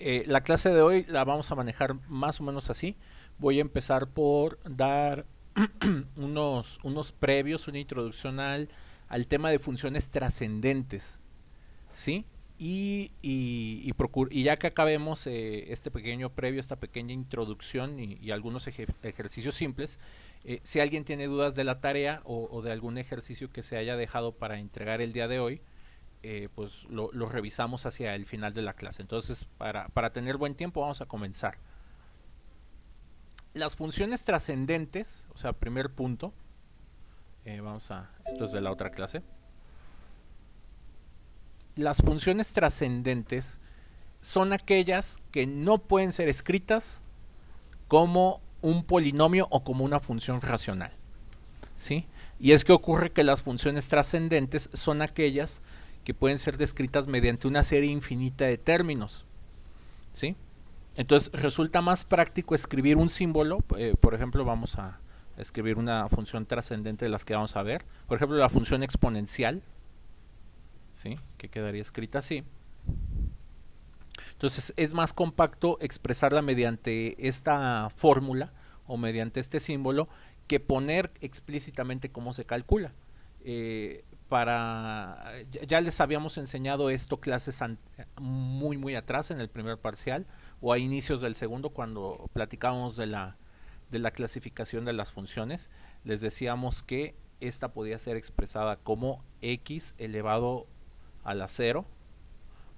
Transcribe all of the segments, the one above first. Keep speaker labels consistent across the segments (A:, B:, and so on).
A: La clase de hoy la vamos a manejar más o menos así. Voy a empezar por dar unos previos, una introducción al tema de funciones trascendentes, ¿sí? Y ya que acabemos este pequeño previo, esta pequeña introducción y algunos ejercicios simples, si alguien tiene dudas de la tarea o de algún ejercicio que se haya dejado para entregar el día de hoy, pues lo revisamos hacia el final de la clase. Entonces, para tener buen tiempo, vamos a comenzar. Las funciones trascendentes, o sea, primer punto, esto es de la otra clase. Las funciones trascendentes son aquellas que no pueden ser escritas como un polinomio o como una función racional, ¿sí? Y es que ocurre que las funciones trascendentes son aquellas que pueden ser descritas mediante una serie infinita de términos, ¿sí? Entonces resulta más práctico escribir un símbolo, por ejemplo, vamos a escribir una función trascendente de las que vamos a ver, por ejemplo, la función exponencial, ¿sí? Que quedaría escrita así. Entonces es más compacto expresarla mediante esta fórmula o mediante este símbolo que poner explícitamente cómo se calcula. Ya les habíamos enseñado esto clases muy atrás en el primer parcial o a inicios del segundo cuando platicábamos de la clasificación de las funciones. Les decíamos que esta podía ser expresada como x elevado a la 0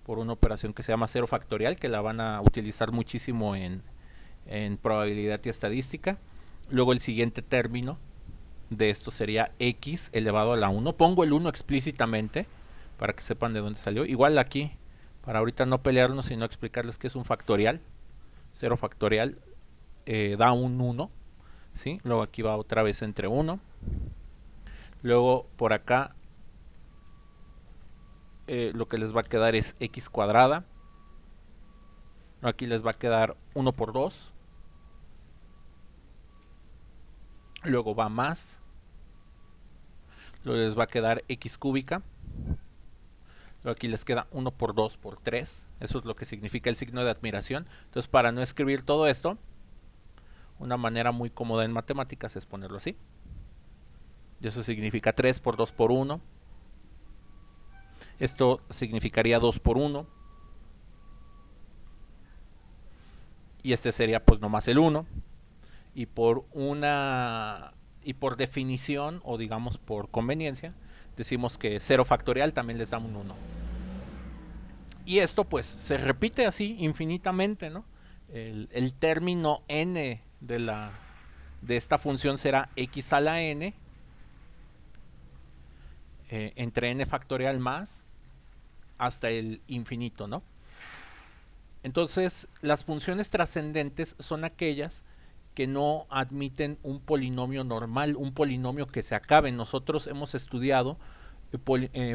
A: por una operación que se llama cero factorial, que la van a utilizar muchísimo en probabilidad y estadística. Luego el siguiente término de esto sería x elevado a la 1. Pongo el 1 explícitamente para que sepan de dónde salió. Igual aquí, para ahorita no pelearnos, sino explicarles que es un factorial. 0 factorial da un 1, ¿sí? Luego aquí va otra vez entre 1. Luego por acá lo que les va a quedar es x cuadrada. Aquí les va a quedar 1 por 2. Luego va más. Luego les va a quedar x cúbica. Luego aquí les queda 1 por 2 por 3. Eso es lo que significa el signo de admiración. Entonces, para no escribir todo esto, una manera muy cómoda en matemáticas es ponerlo así. Y eso significa 3 por 2 por 1. Esto significaría 2 por 1. Y este sería pues nomás el 1. Y por definición, o digamos por conveniencia, decimos que 0 factorial también les da un 1. Y esto pues se repite así infinitamente, ¿no? El término n de esta función será x a la n entre n factorial más hasta el infinito, ¿no? Entonces, las funciones trascendentes son aquellas que no admiten un polinomio normal, un polinomio que se acabe. Nosotros hemos estudiado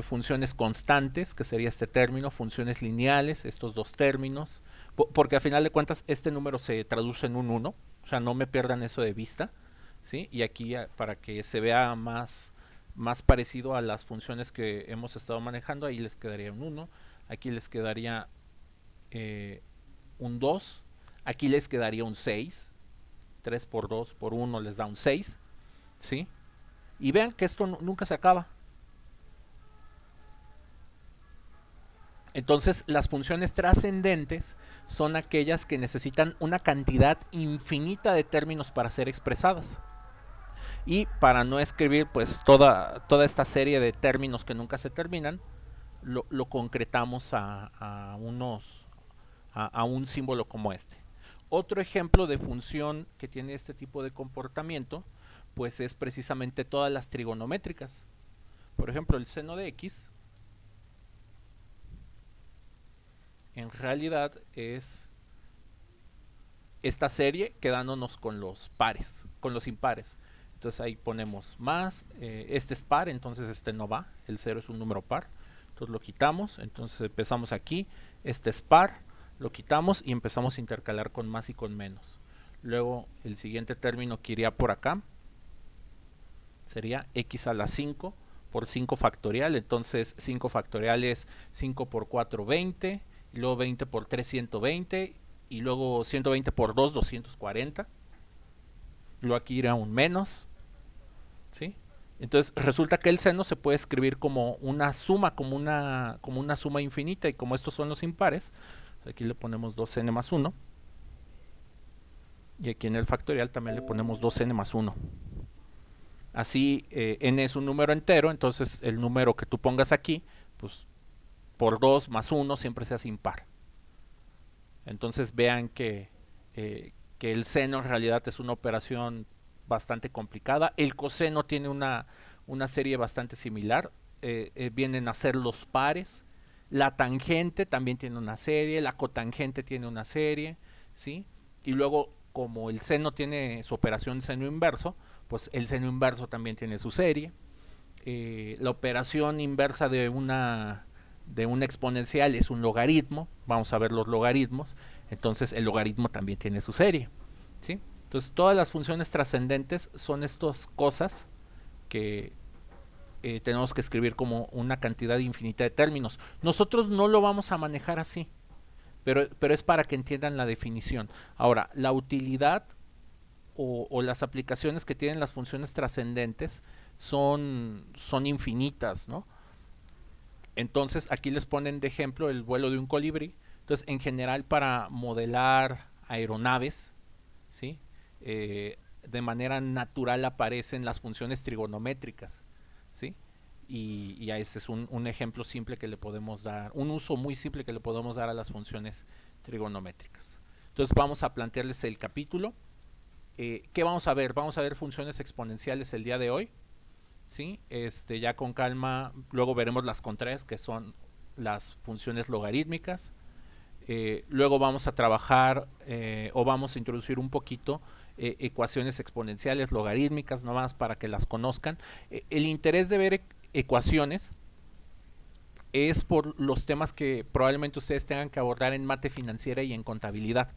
A: funciones constantes, que sería este término, funciones lineales, estos dos términos, porque a final de cuentas este número se traduce en un 1, o sea, no me pierdan eso de vista, ¿sí? Y aquí para que se vea más parecido a las funciones que hemos estado manejando, ahí les quedaría un 1, aquí les quedaría un 2, aquí les quedaría un 6, 3 por 2 por 1 les da un 6, ¿sí? Y vean que esto nunca se acaba. Entonces, las funciones trascendentes son aquellas que necesitan una cantidad infinita de términos para ser expresadas. Y para no escribir pues toda esta serie de términos que nunca se terminan, lo concretamos a un símbolo como este. Otro ejemplo de función que tiene este tipo de comportamiento pues es precisamente todas las trigonométricas. Por ejemplo, el seno de x en realidad es esta serie quedándonos con los pares, con los impares. Entonces ahí ponemos más, este es par, entonces este no va, el 0 es un número par, entonces lo quitamos, entonces empezamos aquí, este es par, lo quitamos y empezamos a intercalar con más y con menos. Luego el siguiente término que iría por acá sería x a la 5 por 5 factorial, entonces 5 factorial es 5 por 4, 20, y luego 20 por 3, 120, y luego 120 por 2, 240. Luego aquí irá un menos, ¿sí? Entonces resulta que el seno se puede escribir como una suma, como una suma infinita, y como estos son los impares, aquí le ponemos 2n más 1, y aquí en el factorial también le ponemos 2n más 1. Así, n es un número entero, entonces el número que tú pongas aquí, pues por 2 más 1 siempre se hace impar. Entonces vean que el seno en realidad es una operación bastante complicada. El coseno tiene una serie bastante similar. Vienen a ser los pares. La tangente también tiene una serie. La cotangente tiene una serie, ¿sí? Y luego, como el seno tiene su operación seno inverso, pues el seno inverso también tiene su serie. La operación inversa de una exponencial es un logaritmo. Vamos a ver los logaritmos. Entonces el logaritmo también tiene su serie, ¿sí? Entonces todas las funciones trascendentes son estas cosas que tenemos que escribir como una cantidad infinita de términos. Nosotros no lo vamos a manejar así, pero es para que entiendan la definición. Ahora, la utilidad o las aplicaciones que tienen las funciones trascendentes son infinitas, ¿no? Entonces aquí les ponen de ejemplo el vuelo de un colibrí. Entonces, en general, para modelar aeronaves, ¿sí? De manera natural aparecen las funciones trigonométricas, ¿sí? Y ese es un ejemplo simple que le podemos dar, un uso muy simple que le podemos dar a las funciones trigonométricas. Entonces vamos a plantearles el capítulo. ¿Qué vamos a ver? Vamos a ver funciones exponenciales el día de hoy, ¿sí? Ya con calma, luego veremos las contrarias, que son las funciones logarítmicas. Luego vamos a trabajar o vamos a introducir un poquito ecuaciones exponenciales logarítmicas, nomás para que las conozcan. El interés de ver ecuaciones es por los temas que probablemente ustedes tengan que abordar en mate financiera y en contabilidad.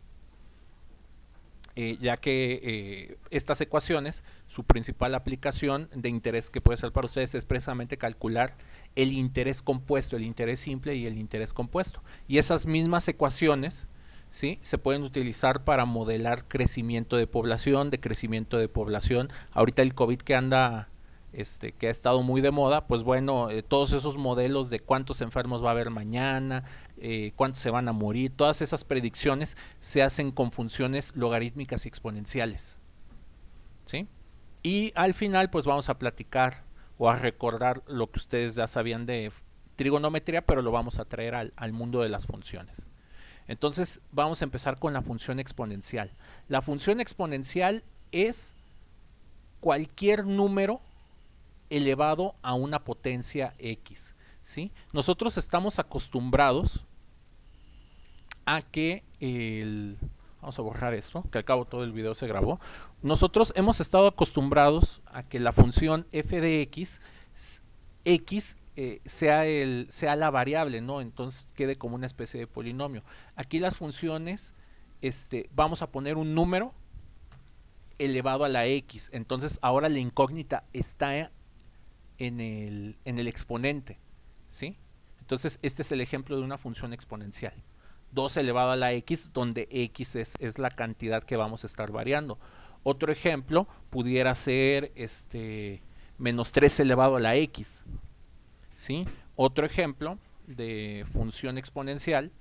A: Ya que estas ecuaciones, su principal aplicación de interés que puede ser para ustedes es precisamente calcular el interés compuesto, el interés simple y el interés compuesto. Y esas mismas ecuaciones, ¿sí?, se pueden utilizar para modelar crecimiento de población, Ahorita el COVID que anda, que ha estado muy de moda, pues bueno, todos esos modelos de cuántos enfermos va a haber mañana, cuántos se van a morir, todas esas predicciones se hacen con funciones logarítmicas y exponenciales, ¿sí? Y al final pues vamos a platicar o a recordar lo que ustedes ya sabían de trigonometría, pero lo vamos a traer al mundo de las funciones. Entonces vamos a empezar con la función exponencial. La función exponencial es cualquier número elevado a una potencia x, ¿sí? Nosotros estamos acostumbrados a que vamos a borrar esto, que al cabo todo el video se grabó. Nosotros hemos estado acostumbrados a que la función f de x, sea la variable, ¿no? Entonces quede como una especie de polinomio. Aquí las funciones, vamos a poner un número elevado a la x. Entonces ahora la incógnita está en el exponente, ¿sí? Entonces este es el ejemplo de una función exponencial. 2 elevado a la x, donde x es la cantidad que vamos a estar variando. Otro ejemplo pudiera ser menos 3 elevado a la x, ¿sí? Otro ejemplo de función exponencial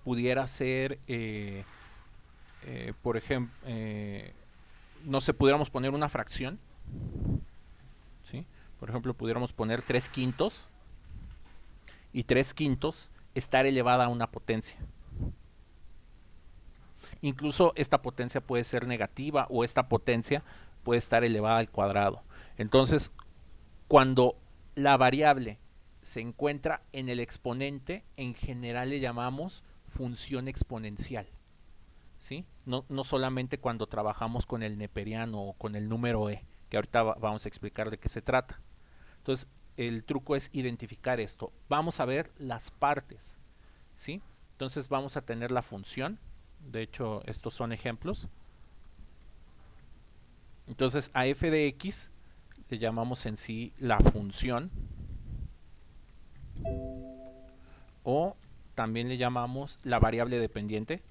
A: pudiera ser, por ejemplo, no sé, pudiéramos poner una fracción, ¿sí? Por ejemplo, pudiéramos poner 3 quintos, y 3 quintos estar elevada a una potencia. Incluso esta potencia puede ser negativa o esta potencia puede estar elevada al cuadrado. Entonces, cuando la variable se encuentra en el exponente, en general le llamamos función exponencial, ¿sí? No solamente cuando trabajamos con el neperiano o con el número e, que ahorita vamos a explicar de qué se trata. Entonces, el truco es identificar esto. Vamos a ver las partes, ¿sí? Entonces vamos a tener la función. De hecho, estos son ejemplos. Entonces a f de x le llamamos en sí la función, o también le llamamos la variable dependiente.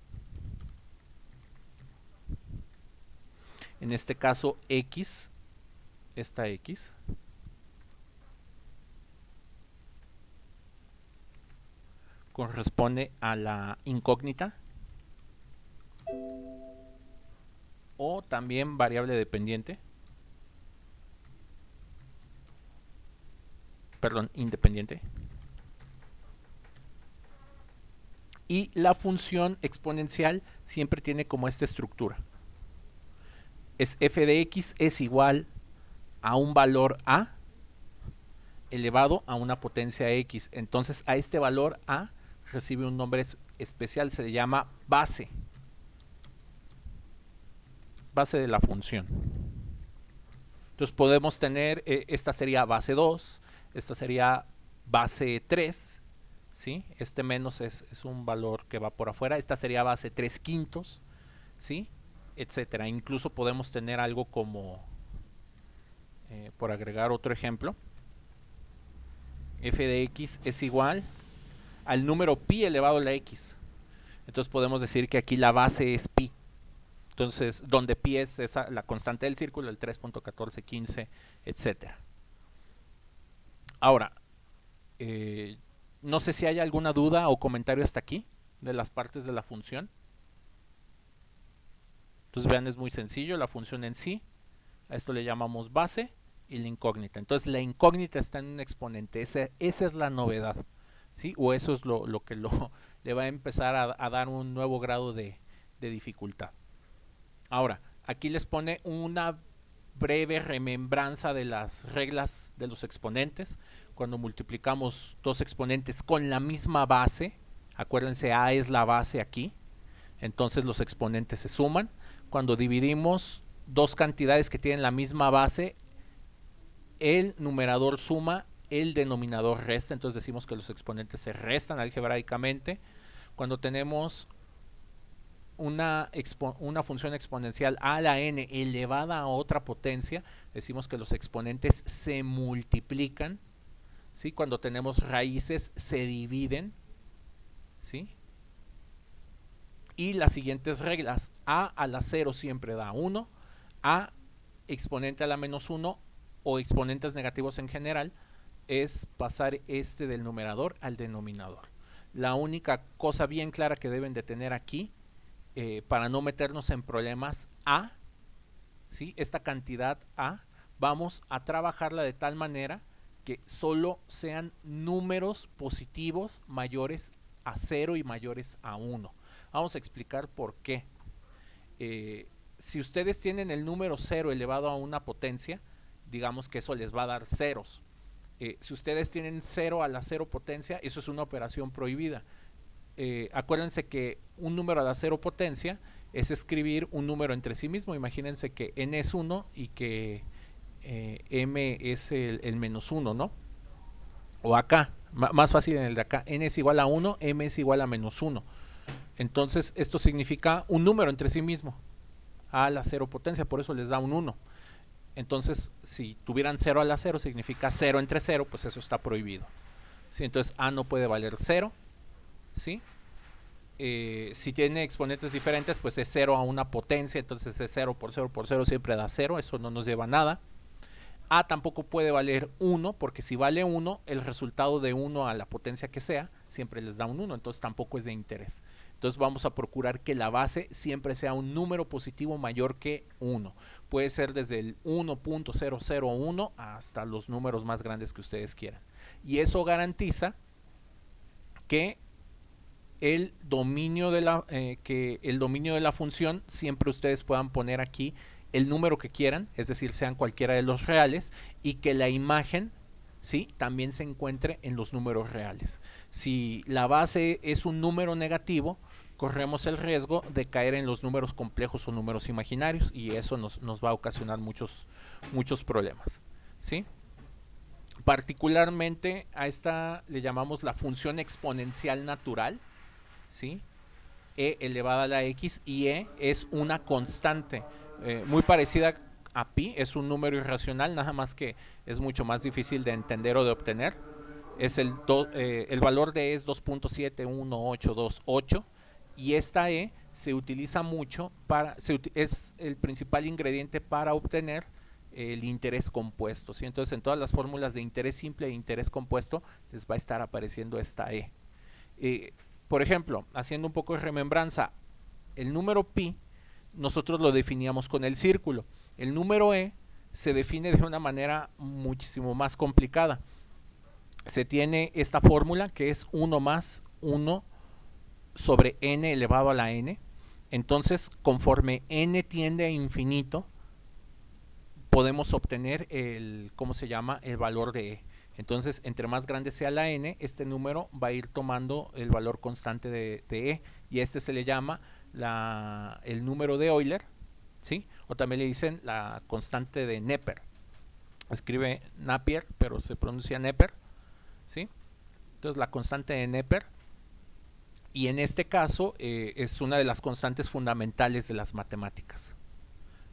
A: En este caso x, esta x, corresponde a la incógnita, o también variable dependiente, perdón, independiente. Y la función exponencial siempre tiene como esta estructura. Es f de x es igual a un valor a elevado a una potencia x. Entonces a este valor a recibe un nombre especial, se le llama base. Base de la función. Entonces podemos tener, esta sería base 2, esta sería base 3, ¿sí? Este menos es un valor que va por afuera, esta sería base 3 quintos, ¿sí? Etcétera. Incluso podemos tener algo como, por agregar otro ejemplo, f de x es igual al número pi elevado a la x. Entonces podemos decir que aquí la base es pi. Entonces, donde pi es la constante del círculo, el 3.1415, etcétera. Ahora, no sé si hay alguna duda o comentario hasta aquí de las partes de la función. Entonces vean, es muy sencillo, la función en sí, a esto le llamamos base, y la incógnita. Entonces la incógnita está en un exponente, esa es la novedad, ¿sí? O eso es lo que le va a empezar a dar un nuevo grado de dificultad. Ahora, aquí les pone una breve remembranza de las reglas de los exponentes. Cuando multiplicamos dos exponentes con la misma base, acuérdense, a es la base aquí, entonces los exponentes se suman. Cuando dividimos dos cantidades que tienen la misma base, el numerador suma, el denominador resta, entonces decimos que los exponentes se restan algebraicamente. Cuando tenemos una función exponencial a la n elevada a otra potencia, decimos que los exponentes se multiplican, ¿sí? Cuando tenemos raíces se dividen, ¿sí? Y las siguientes reglas: a la 0 siempre da 1, a exponente a la menos 1 o exponentes negativos en general es pasar este del numerador al denominador. La única cosa bien clara que deben de tener aquí, para no meternos en problemas, a, ¿sí? Esta cantidad a, vamos a trabajarla de tal manera que solo sean números positivos mayores a 0 y mayores a 1. Vamos a explicar por qué. Si ustedes tienen el número 0 elevado a una potencia, digamos que eso les va a dar ceros. Si ustedes tienen 0 a la 0 potencia, eso es una operación prohibida. Acuérdense que un número a la 0 potencia es escribir un número entre sí mismo. Imagínense que n es 1 y que m es el menos 1, ¿no? O acá, más fácil en el de acá, n es igual a 1, m es igual a menos 1. Entonces esto significa un número entre sí mismo a la 0 potencia, por eso les da un 1. Entonces, si tuvieran 0 a la 0, significa 0 entre 0, pues eso está prohibido, ¿sí? Entonces a no puede valer 0, ¿sí? Si tiene exponentes diferentes, pues es 0 a una potencia, entonces es 0 por 0 por 0 siempre da 0, eso no nos lleva a nada. A tampoco puede valer 1, porque si vale 1, el resultado de 1 a la potencia que sea, siempre les da un 1, entonces tampoco es de interés. Entonces vamos a procurar que la base siempre sea un número positivo mayor que 1. Puede ser desde el 1.001 hasta los números más grandes que ustedes quieran. Y eso garantiza que el dominio de la función siempre ustedes puedan poner aquí el número que quieran, es decir, sean cualquiera de los reales, y que la imagen, ¿sí?, también se encuentre en los números reales. Si la base es un número negativo, corremos el riesgo de caer en los números complejos o números imaginarios, y eso nos va a ocasionar muchos problemas, ¿sí? Particularmente a esta le llamamos la función exponencial natural, ¿sí? E elevada a la x, y e es una constante, muy parecida a pi, es un número irracional, nada más que es mucho más difícil de entender o de obtener. Es el valor de E es 2.71828 y esta E se utiliza mucho es el principal ingrediente para obtener el interés compuesto, ¿sí? Entonces en todas las fórmulas de interés simple e interés compuesto les va a estar apareciendo esta E. Por ejemplo, haciendo un poco de remembranza, el número pi nosotros lo definíamos con el círculo. El número E se define de una manera muchísimo más complicada. Se tiene esta fórmula que es 1 más 1 sobre n elevado a la n. Entonces, conforme n tiende a infinito, podemos obtener ¿cómo se llama? El valor de e. Entonces, entre más grande sea la n, este número va a ir tomando el valor constante de e, y a este se le llama el número de Euler, ¿sí? O también le dicen la constante de Neper. Escribe Napier, pero se pronuncia Neper, ¿sí? Entonces, la constante de Neper, y en este caso es una de las constantes fundamentales de las matemáticas,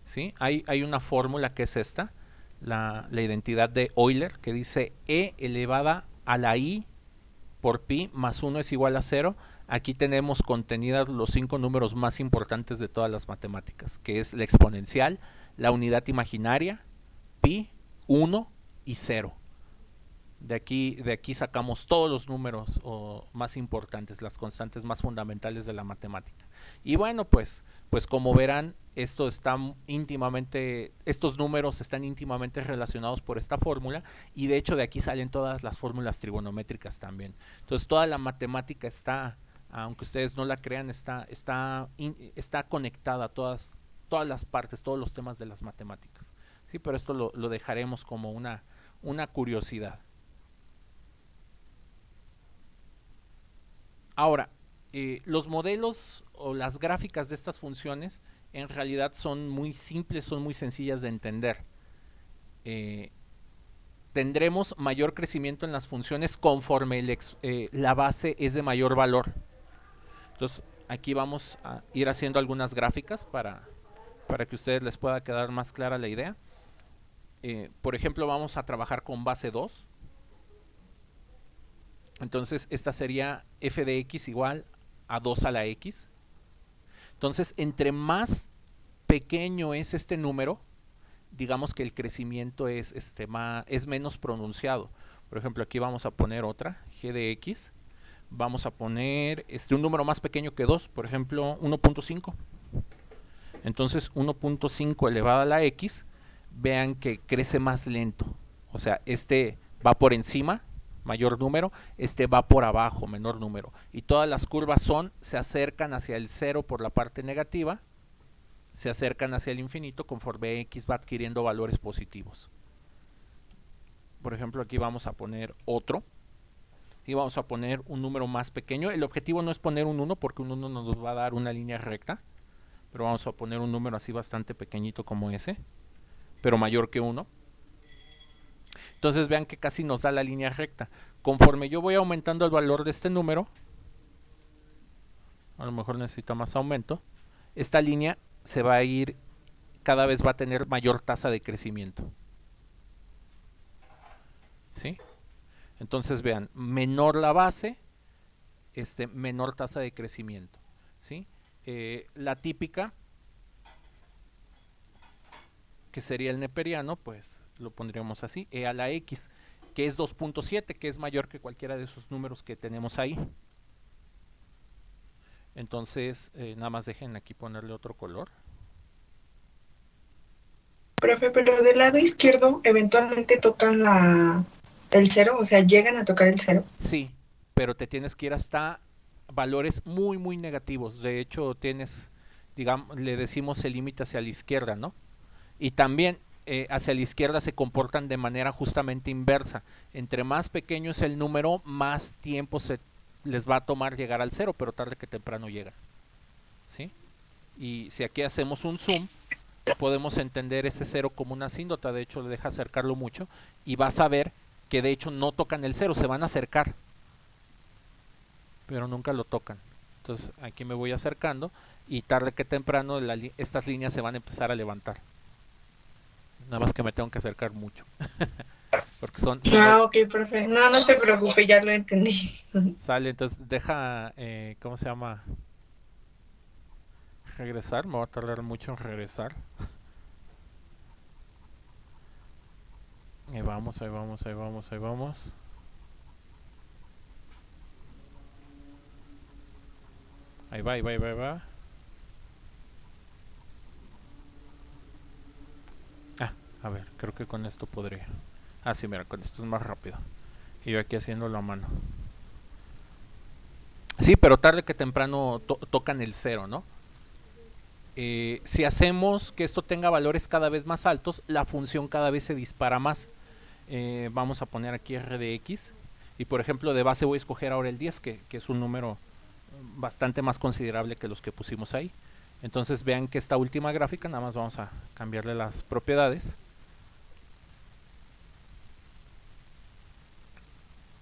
A: ¿sí? Hay una fórmula que es esta, la identidad de Euler, que dice e elevada a la i por pi más 1 es igual a 0. Aquí tenemos contenidas los 5 números más importantes de todas las matemáticas, que es la exponencial, la unidad imaginaria, pi, 1 y 0. De aquí sacamos todos los números más importantes, las constantes más fundamentales de la matemática. Y bueno, pues como verán, estos números están íntimamente relacionados por esta fórmula, y de hecho de aquí salen todas las fórmulas trigonométricas también. Entonces toda la matemática está, aunque ustedes no la crean, está conectada a todas las partes, todos los temas de las matemáticas. Sí, pero esto lo dejaremos como una curiosidad. Ahora, los modelos o las gráficas de estas funciones en realidad son muy simples, son muy sencillas de entender. Tendremos mayor crecimiento en las funciones conforme la base es de mayor valor. Entonces, aquí vamos a ir haciendo algunas gráficas para que a ustedes les pueda quedar más clara la idea. Por ejemplo, vamos a trabajar con base 2. Entonces, esta sería f de x igual a 2 a la x. Entonces, entre más pequeño es este número, digamos que el crecimiento es menos pronunciado. Por ejemplo, aquí vamos a poner otra, g de x. Vamos a poner un número más pequeño que 2, por ejemplo, 1.5. Entonces, 1.5 elevado a la x, vean que crece más lento. O sea, este va por encima, mayor número, este va por abajo, menor número. Y todas las curvas se acercan hacia el 0 por la parte negativa, se acercan hacia el infinito conforme x va adquiriendo valores positivos. Por ejemplo, aquí vamos a poner otro. Y vamos a poner un número más pequeño. El objetivo no es poner un 1 porque un 1 nos va a dar una línea recta. Pero vamos a poner un número así bastante pequeñito como ese, pero mayor que 1. Entonces vean que casi nos da la línea recta. Conforme yo voy aumentando el valor de este número, a lo mejor necesita más aumento, esta línea se va a ir, cada vez va a tener mayor tasa de crecimiento. ¿Sí? Entonces vean, menor la base, menor tasa de crecimiento. ¿Sí? La típica, que sería el neperiano, pues lo pondríamos así, e a la x, que es 2.7, que es mayor que cualquiera de esos números que tenemos ahí. Entonces, nada más dejen aquí ponerle otro color.
B: Profe, pero del lado izquierdo eventualmente tocan el 0, o sea, llegan a tocar el 0.
A: Sí, pero te tienes que ir hasta valores muy, muy negativos. De hecho, digamos, le decimos el límite hacia la izquierda, ¿no? Y también hacia la izquierda se comportan de manera justamente inversa. Entre más pequeño es el número, más tiempo les va a tomar llegar al 0, pero tarde que temprano llega. ¿Sí? Y si aquí hacemos un zoom, podemos entender ese 0 como una asíntota. De hecho, le deja acercarlo mucho y vas a ver que de hecho no tocan el 0, se van a acercar, pero nunca lo tocan. Entonces aquí me voy acercando y tarde que temprano estas líneas se van a empezar a levantar. Nada más que me tengo que acercar mucho. porque son
B: Ah, ok, perfecto. No, no se preocupe, ya lo entendí.
A: sale, entonces deja, ¿cómo se llama? Regresar, me va a tardar mucho en regresar. Ahí vamos, ahí vamos, ahí vamos, ahí vamos. Ahí va, ahí va, ahí va, ahí va. Ah, a ver, creo que con esto podría. Ah, sí, mira, con esto es más rápido. Y yo aquí haciéndolo a mano. Sí, pero tarde que temprano tocan el cero, ¿no? Si hacemos que esto tenga valores cada vez más altos, la función cada vez se dispara más. Vamos a poner aquí r de x. Y por ejemplo, de base voy a escoger ahora el 10, que es un número bastante más considerable que los que pusimos ahí. Entonces vean que esta última gráfica, nada más vamos a cambiarle las propiedades.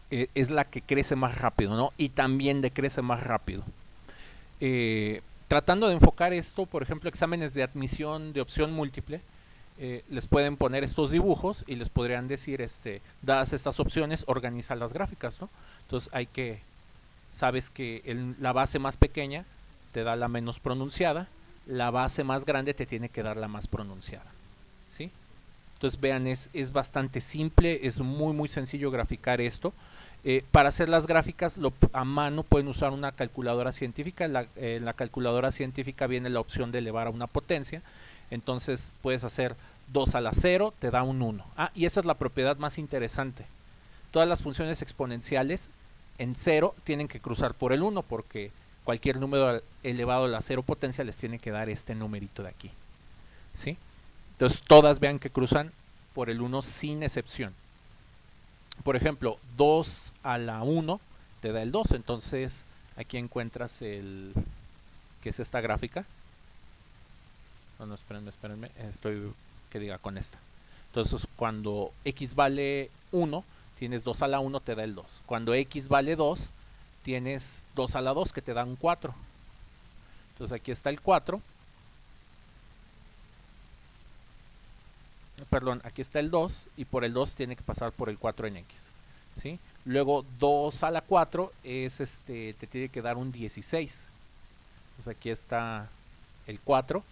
A: Es la que crece más rápido, ¿no? Y también decrece más rápido. Tratando de enfocar esto, por ejemplo, exámenes de admisión de opción múltiple, les pueden poner estos dibujos y les podrían decir, dadas estas opciones, organiza las gráficas, ¿no? Entonces sabes que la base más pequeña te da la menos pronunciada, la base más grande te tiene que dar la más pronunciada, ¿sí? Entonces vean, es bastante simple, es muy muy sencillo graficar esto. Para hacer las gráficas a mano pueden usar una calculadora científica. En la calculadora científica viene la opción de elevar a una potencia. Entonces puedes hacer 2 a la 0, te da un 1. Ah, y esa es la propiedad más interesante. Todas las funciones exponenciales en 0 tienen que cruzar por el 1 porque cualquier número elevado a la 0 potencia les tiene que dar este numerito de aquí, ¿sí? Entonces todas vean que cruzan por el 1 sin excepción. Por ejemplo, 2 a la 1 te da el 2. Entonces aquí encuentras que es esta gráfica. No, espérenme. Estoy que diga con esta. Entonces cuando x vale 1, tienes 2 a la 1, te da el 2. Cuando x vale 2, tienes 2 a la 2, que te da un 4. Entonces aquí está el 4. Perdón, aquí está el 2 y por el 2 tiene que pasar por el 4 en x, ¿sí? Luego 2 a la 4 te tiene que dar un 16. Entonces aquí está el 4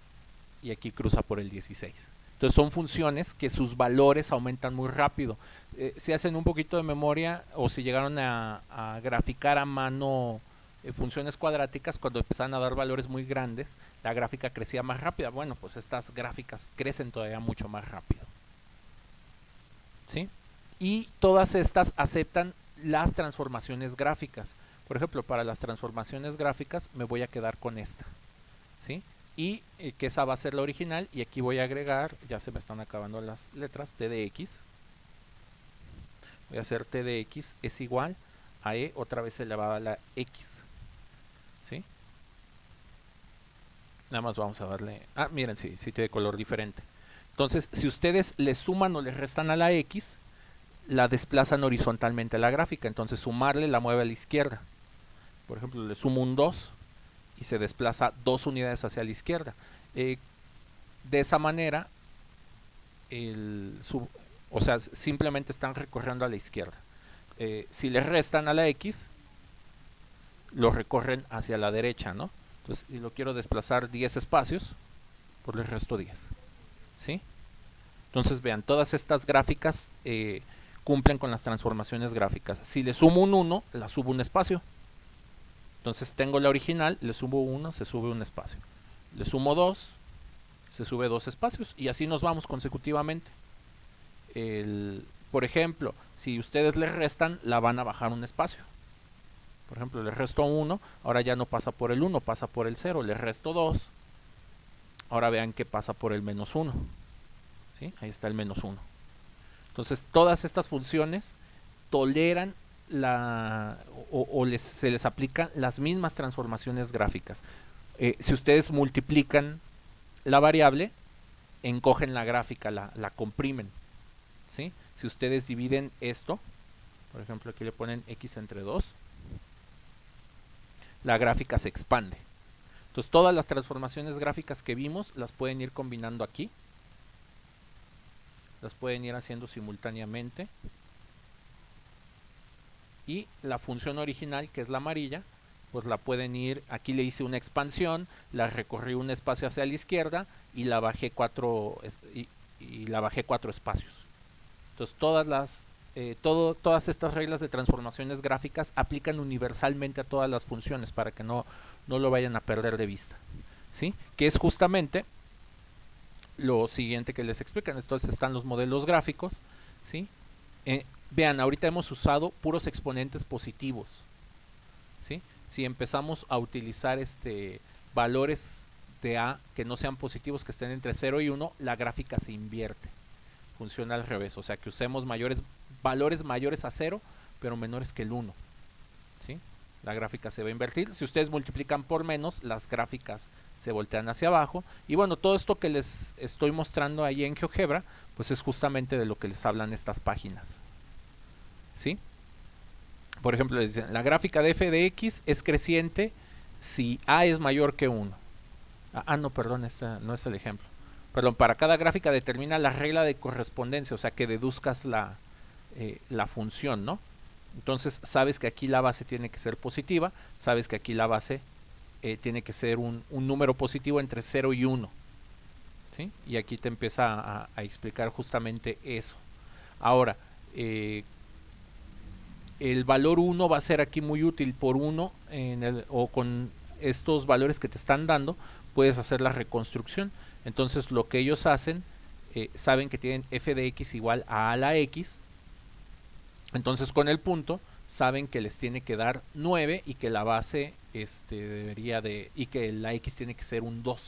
A: y aquí cruza por el 16. Entonces son funciones que sus valores aumentan muy rápido. Si hacen un poquito de memoria o si llegaron a graficar a mano funciones cuadráticas, cuando empezaban a dar valores muy grandes, la gráfica crecía más rápida. Bueno, pues estas gráficas crecen todavía mucho más rápido, ¿sí? Y todas estas aceptan las transformaciones gráficas. Por ejemplo, para las transformaciones gráficas me voy a quedar con esta, ¿sí? Y que esa va a ser la original. Y aquí voy a agregar, ya se me están acabando las letras, t de x. Voy a hacer t de x es igual a e otra vez elevada a la x, ¿sí? Nada más vamos a darle... Ah, miren, sí tiene color diferente. Entonces, si ustedes le suman o le restan a la x, la desplazan horizontalmente a la gráfica. Entonces, sumarle la mueve a la izquierda. Por ejemplo, le sumo un 2 y se desplaza 2 unidades hacia la izquierda. De esa manera, o sea, simplemente están recorriendo a la izquierda. Si le restan a la x, lo recorren hacia la derecha, ¿no? Entonces, si lo quiero desplazar 10 espacios, pues le resto 10, ¿sí? Entonces, vean, todas estas gráficas cumplen con las transformaciones gráficas. Si le sumo un 1, la subo un espacio. Entonces tengo la original, le subo 1, se sube un espacio. Le sumo 2, se sube 2 espacios. Y así nos vamos consecutivamente. Por ejemplo, si ustedes le restan, la van a bajar un espacio. Por ejemplo, le resto 1, ahora ya no pasa por el 1, pasa por el 0. Le resto 2, ahora vean que pasa por el menos 1. ¿Sí? Ahí está el menos 1. Entonces, todas estas funciones toleran se les aplican las mismas transformaciones gráficas. Si ustedes multiplican la variable, encogen la gráfica, la comprimen, ¿sí? Si ustedes dividen esto, por ejemplo, aquí le ponen x entre 2, la gráfica se expande. Entonces, todas las transformaciones gráficas que vimos las pueden ir combinando aquí. las pueden ir haciendo simultáneamente. Y la función original, que es la amarilla, pues la pueden ir, aquí le hice una expansión, la recorrí un espacio hacia la izquierda y la bajé y la bajé 4 espacios. Entonces todas estas reglas de transformaciones gráficas aplican universalmente a todas las funciones para que no lo vayan a perder de vista, ¿sí? Que es justamente lo siguiente que les explican. Entonces están los modelos gráficos, ¿sí? Vean, ahorita hemos usado puros exponentes positivos, ¿sí? Si empezamos a utilizar valores de A que no sean positivos, que estén entre 0 y 1, la gráfica se invierte. Funciona al revés, o sea que usemos valores mayores a 0, pero menores que el 1, ¿sí? La gráfica se va a invertir. Si ustedes multiplican por menos, las gráficas se voltean hacia abajo. Y bueno, todo esto que les estoy mostrando ahí en GeoGebra, pues es justamente de lo que les hablan estas páginas, ¿sí? Por ejemplo, les dicen, la gráfica de f de x es creciente si a es mayor que 1. No, perdón, este no es el ejemplo. Perdón, para cada gráfica determina la regla de correspondencia, o sea que deduzcas la función, ¿no? Entonces sabes que aquí la base tiene que ser positiva, sabes que aquí la base tiene que ser un número positivo entre 0 y 1, ¿sí? Y aquí te empieza a explicar justamente eso. Ahora, el valor 1 va a ser aquí muy útil. Por 1 o con estos valores que te están dando puedes hacer la reconstrucción. Entonces lo que ellos hacen, saben que tienen f de x igual a la x. Entonces con el punto saben que les tiene que dar 9 y que la base y que la x tiene que ser un 2.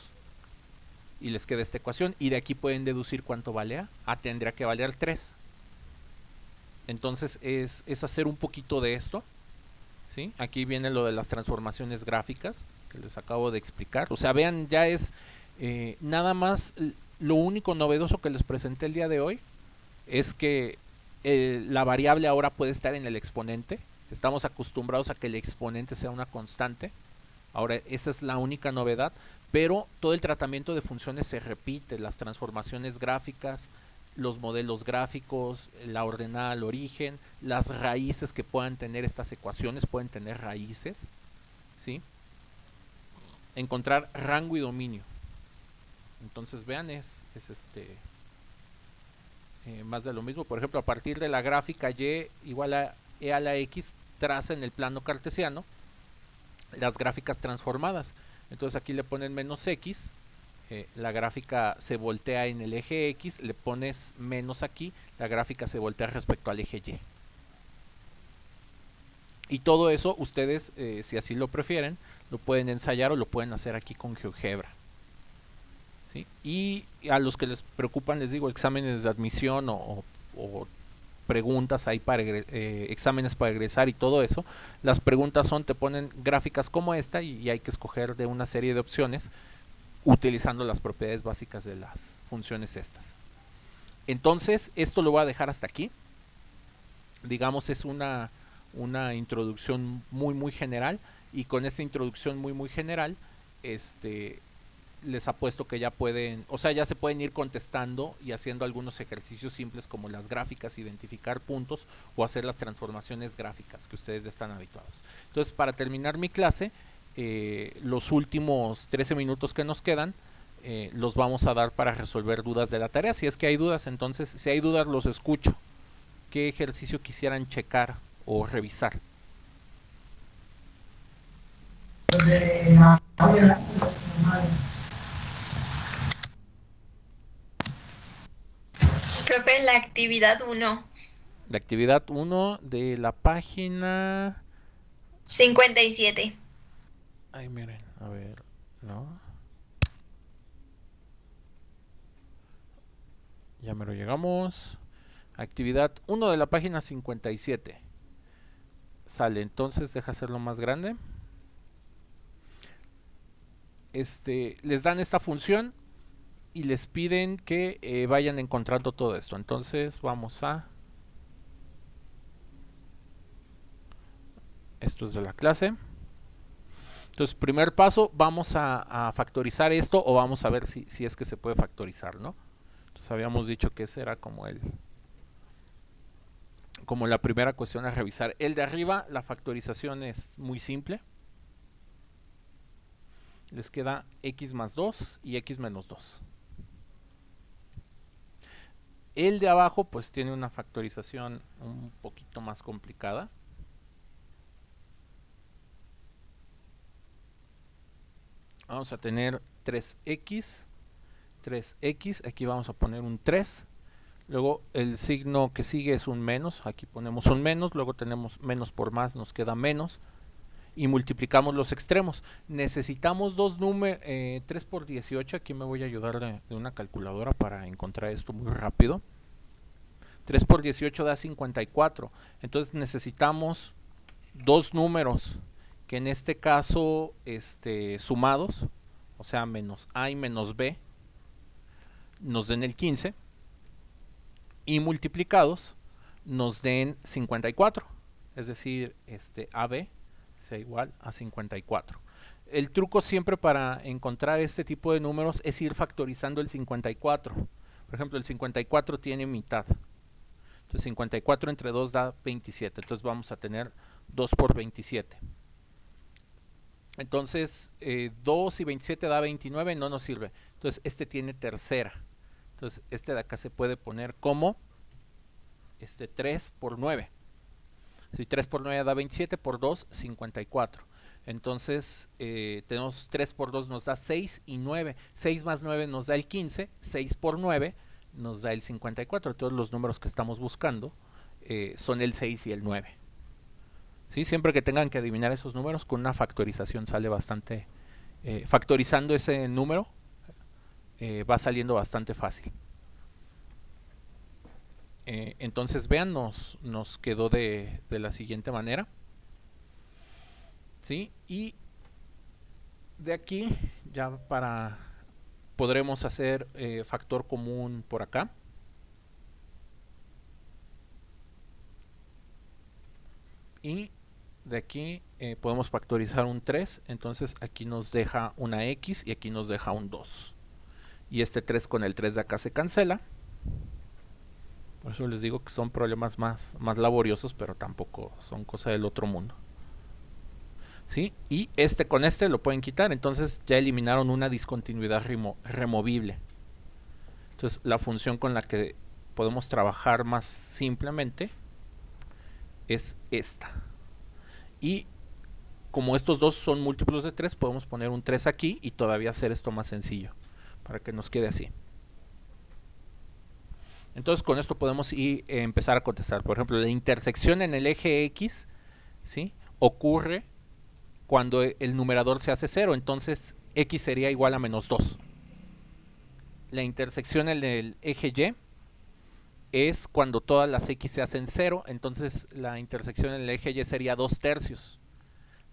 A: Y les queda esta ecuación y de aquí pueden deducir cuánto vale a. A tendría que valer 3. Entonces es hacer un poquito de esto, ¿sí? Aquí viene lo de las transformaciones gráficas que les acabo de explicar. O sea, vean, ya es nada más. Lo único novedoso que les presenté el día de hoy es que la variable ahora puede estar en el exponente. Estamos acostumbrados a que el exponente sea una constante. Ahora esa es la única novedad, pero todo el tratamiento de funciones se repite. Las transformaciones gráficas, los modelos gráficos, la ordenada al origen, las raíces que puedan tener estas ecuaciones, pueden tener raíces, ¿sí? Encontrar rango y dominio. Entonces vean, es más de lo mismo. Por ejemplo, a partir de la gráfica y igual a e a la x, traza en el plano cartesiano las gráficas transformadas. Entonces aquí le ponen menos x, la gráfica se voltea en el eje x, le pones menos aquí, la gráfica se voltea respecto al eje y. Y todo eso ustedes, si así lo prefieren, lo pueden ensayar o lo pueden hacer aquí con GeoGebra, ¿sí? Y a los que les preocupan, les digo, exámenes de admisión o preguntas ahí para exámenes para egresar y todo eso, las preguntas son, te ponen gráficas como esta y hay que escoger de una serie de opciones utilizando las propiedades básicas de las funciones estas. Entonces, esto lo voy a dejar hasta aquí. Digamos, es una introducción muy general, y con esta introducción muy general, les apuesto que ya pueden, o sea, ya se pueden ir contestando y haciendo algunos ejercicios simples como las gráficas, identificar puntos o hacer las transformaciones gráficas que ustedes ya están habituados. Entonces, para terminar mi clase, los últimos 13 minutos que nos quedan los vamos a dar para resolver dudas de la tarea. Si es que hay dudas, entonces, si hay dudas, los escucho. ¿Qué ejercicio quisieran checar o revisar?
C: Profe, la actividad 1.
A: La actividad 1 de la página
C: 57.
A: Ay, miren, a ver, ¿no? Ya me lo llegamos. Actividad 1 de la página 57. Sale, entonces deja hacerlo más grande. Les dan esta función y les piden que vayan encontrando todo esto. Entonces vamos a... Esto es de la clase. Entonces, primer paso, vamos a factorizar esto o vamos a ver si es que se puede factorizar, ¿no? Entonces Nos habíamos dicho que ese era como la primera cuestión a revisar. El de arriba, la factorización es muy simple. Les queda x más 2 y x menos 2. El de abajo pues tiene una factorización un poquito más complicada. Vamos a tener 3x, aquí vamos a poner un 3. Luego el signo que sigue es un menos, aquí ponemos un menos, luego tenemos menos por más, nos queda menos. Y multiplicamos los extremos. Necesitamos dos números, 3 por 18, aquí me voy a ayudar de una calculadora para encontrar esto muy rápido. 3 por 18 da 54, entonces necesitamos dos números que en este caso sumados, o sea menos a y menos b, nos den el 15 y multiplicados nos den 54, es decir, AB sea igual a 54. El truco siempre para encontrar este tipo de números es ir factorizando el 54. Por ejemplo, el 54 tiene mitad. Entonces 54 entre 2 da 27. Entonces vamos a tener 2 por 27. Entonces 2 y 27 da 29, no nos sirve. Entonces este tiene tercera. Entonces este de acá se puede poner como 3 por 9. Si 3 por 9 da 27, por 2, 54. Entonces, tenemos 3 por 2 nos da 6 y 9. 6 más 9 nos da el 15. 6 por 9 nos da el 54. Todos los números que estamos buscando son el 6 y el 9. ¿Sí? Siempre que tengan que adivinar esos números, con una factorización sale bastante... factorizando ese número va saliendo bastante fácil. Entonces vean, nos quedó de la siguiente manera. ¿Sí? Y de aquí ya podremos hacer factor común por acá. Y de aquí podemos factorizar un 3. Entonces aquí nos deja una x y aquí nos deja un 2. Y este 3 con el 3 de acá se cancela. Por eso les digo que son problemas más laboriosos, pero tampoco son cosa del otro mundo. ¿Sí? Y con este lo pueden quitar, entonces ya eliminaron una discontinuidad removible. Entonces la función con la que podemos trabajar más simplemente es esta. Y como estos dos son múltiplos de 3, podemos poner un 3 aquí y todavía hacer esto más sencillo, para que nos quede así. Entonces con esto podemos empezar a contestar. Por ejemplo, la intersección en el eje X, ¿sí?, ocurre cuando el numerador se hace 0. Entonces X sería igual a menos 2. La intersección en el eje Y es cuando todas las X se hacen 0. Entonces la intersección en el eje Y sería 2/3.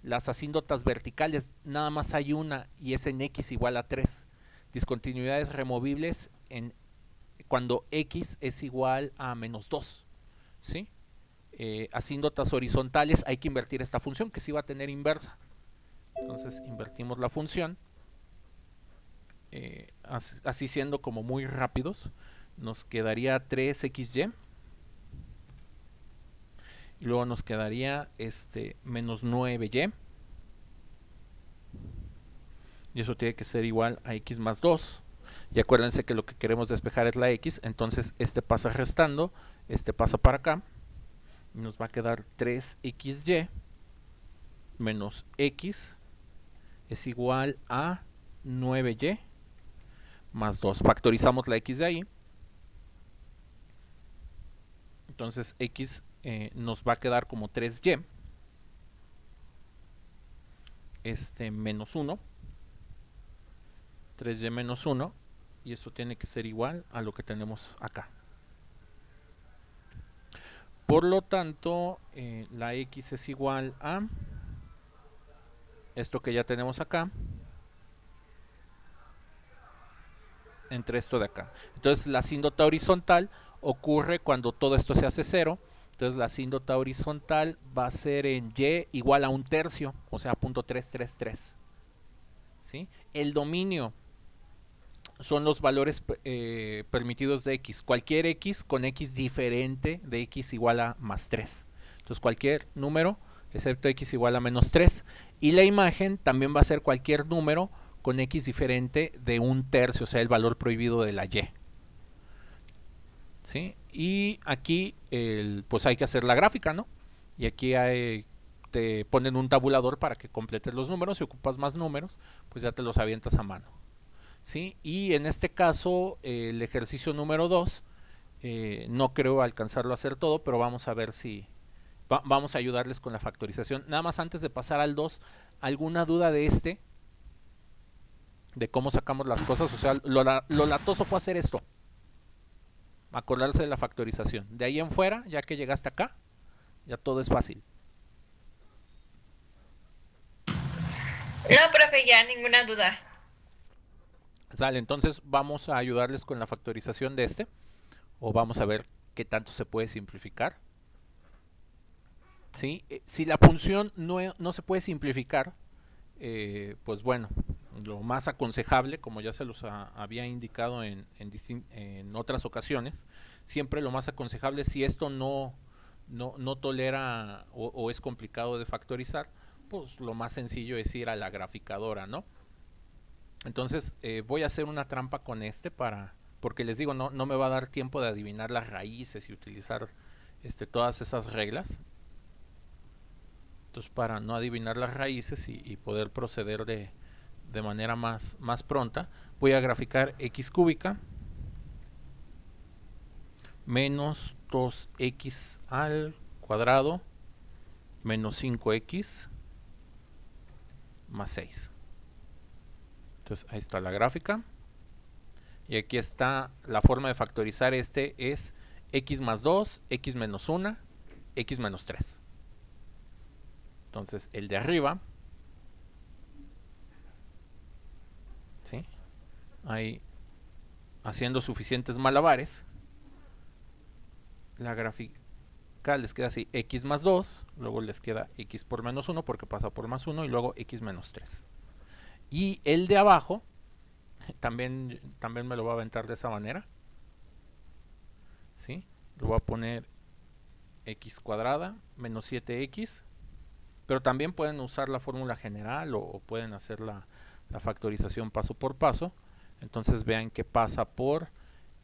A: Las asíndotas verticales nada más hay una y es en X igual a 3. Discontinuidades removibles cuando X es igual a menos 2, ¿sí? Asíndotas horizontales hay que invertir esta función, que sí va a tener inversa. Entonces invertimos la función, así siendo como muy rápidos, nos quedaría 3xy y luego nos quedaría menos 9y, y eso tiene que ser igual a x más 2. Y acuérdense que lo que queremos despejar es la x, entonces pasa restando, pasa para acá, y nos va a quedar 3xy menos x es igual a 9y más 2. Factorizamos la x de ahí, entonces x nos va a quedar como 3y menos 1, 3y menos 1, y esto tiene que ser igual a lo que tenemos acá. Por lo tanto, la x es igual a esto que ya tenemos acá entre esto de acá. Entonces la asíndota horizontal ocurre cuando todo esto se hace 0. Entonces la asíndota horizontal va a ser en y igual a 1/3, o sea, .333. ¿Sí? El dominio son los valores permitidos de x. Cualquier x con x diferente de x igual a más 3. Entonces cualquier número excepto x igual a menos 3. Y la imagen también va a ser cualquier número con x diferente de 1/3, o sea, el valor prohibido de la y. ¿Sí? Y aquí pues hay que hacer la gráfica, ¿no? Y aquí te ponen un tabulador para que completes los números. Si ocupas más números, pues ya te los avientas a mano. ¿Sí? Y en este caso, el ejercicio número 2, no creo alcanzarlo a hacer todo, pero vamos a ver si vamos a ayudarles con la factorización. Nada más antes de pasar al 2, ¿alguna duda de de cómo sacamos las cosas? O sea, lo latoso fue hacer esto, acordarse de la factorización. De ahí en fuera, ya que llegaste acá, ya todo es fácil.
C: No, profe, ya ninguna duda.
A: Sale, entonces vamos a ayudarles con la factorización de o vamos a ver qué tanto se puede simplificar. ¿Sí? Si la función no se puede simplificar, pues bueno, lo más aconsejable, como ya se los había indicado en otras ocasiones, siempre lo más aconsejable, si esto no tolera o es complicado de factorizar, pues lo más sencillo es ir a la graficadora, ¿no? Entonces voy a hacer una trampa con porque les digo, no me va a dar tiempo de adivinar las raíces y utilizar todas esas reglas. Entonces, para no adivinar las raíces y poder proceder de manera más pronta, voy a graficar x cúbica menos 2x al cuadrado menos 5x más 6. Entonces ahí está la gráfica. Y aquí está la forma de factorizar es x más 2, x menos 1, x menos 3. Entonces el de arriba, ¿sí? Ahí haciendo suficientes malabares, la gráfica les queda así, x más 2, luego les queda x por menos 1 porque pasa por más 1 y luego x menos 3. Y el de abajo también me lo voy a aventar de esa manera, ¿sí? Lo voy a poner x cuadrada menos 7x, pero también pueden usar la fórmula general o pueden hacer la factorización paso por paso. Entonces vean que pasa por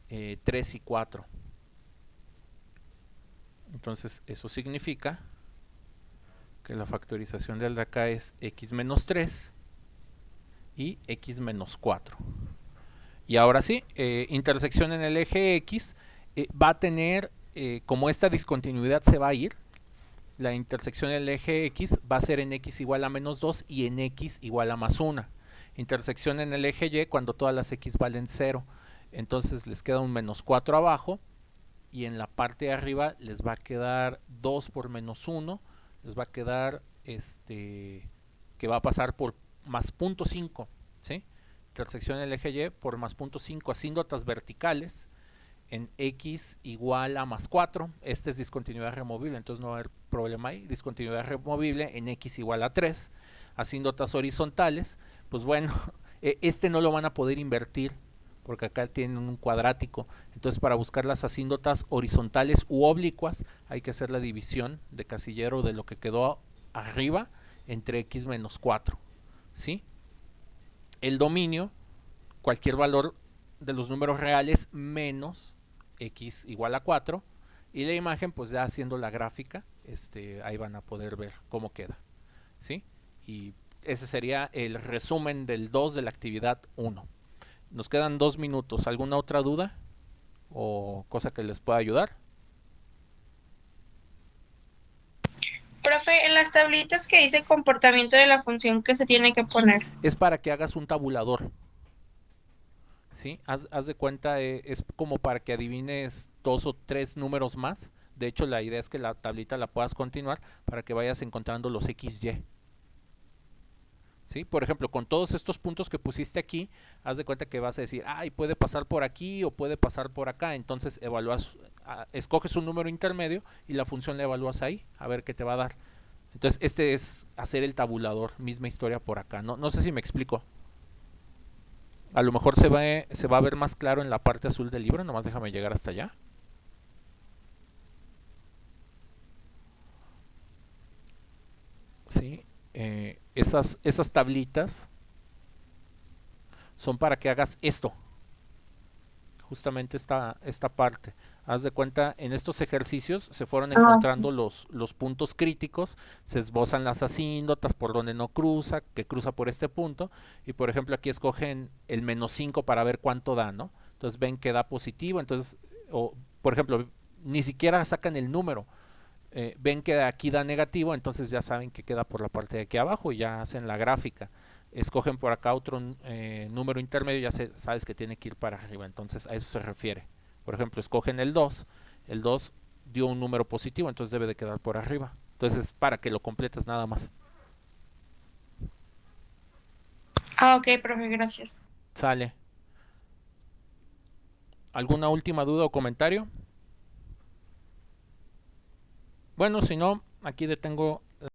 A: 3 y 4. Entonces eso significa que la factorización del de acá es x menos 3 y x menos 4. Y ahora sí, intersección en el eje x va a tener, como esta discontinuidad se va a ir, la intersección en el eje x va a ser en x igual a menos 2 y en x igual a más 1. Intersección en el eje y cuando todas las x valen 0. Entonces les queda un menos 4 abajo y en la parte de arriba les va a quedar 2 por menos 1. Les va a quedar que va a pasar por más 0.5, ¿sí? Intersección en el eje y por más 0.5 asíndotas verticales en x igual a más 4. Este es discontinuidad removible, entonces no va a haber problema ahí. Discontinuidad removible en x igual a 3. Asíndotas horizontales, pues bueno, no lo van a poder invertir porque acá tienen un cuadrático. Entonces para buscar las asíndotas horizontales u oblicuas hay que hacer la división de casillero de lo que quedó arriba entre x menos 4, ¿sí? El dominio, cualquier valor de los números reales menos x igual a 4, y la imagen pues ya haciendo la gráfica, ahí van a poder ver cómo queda, ¿sí? Y ese sería el resumen del 2 de la actividad 1. Nos quedan 2 minutos. ¿Alguna otra duda o cosa que les pueda ayudar?
D: Profe, en las tablitas que dice el comportamiento de la función que se tiene que poner.
A: Es para que hagas un tabulador, ¿sí? Haz de cuenta, es como para que adivines 2 o 3 números más. De hecho, la idea es que la tablita la puedas continuar para que vayas encontrando los XY. ¿Sí? Por ejemplo, con todos estos puntos que pusiste aquí, haz de cuenta que vas a decir, ay, puede pasar por aquí o puede pasar por acá. Entonces escoges un número intermedio y la función la evalúas ahí, a ver qué te va a dar. Entonces es hacer el tabulador, misma historia por acá. No sé si me explico. A lo mejor se va a ver más claro en la parte azul del libro, nomás déjame llegar hasta allá. ¿Sí? Esas tablitas son para que hagas esto, justamente esta parte. Haz de cuenta, en estos ejercicios se fueron
D: Ah,
A: encontrando los puntos críticos, se esbozan las asíndotas por donde no cruza, que cruza por este punto, y por ejemplo aquí escogen el -5 para ver cuánto da, ¿no? Entonces ven que da positivo, entonces, o por ejemplo, ni siquiera sacan el número, ven que aquí da negativo, entonces ya saben que queda por la parte de aquí abajo y ya hacen la gráfica. Escogen por acá otro número intermedio, ya sabes que tiene que ir para arriba, entonces a eso se refiere. Por ejemplo, escogen el 2 dio un número positivo, entonces debe de quedar por arriba. Entonces, para que lo completes nada más.
D: ok, profe, gracias.
A: Sale. ¿Alguna última duda o comentario? Bueno, si no, aquí detengo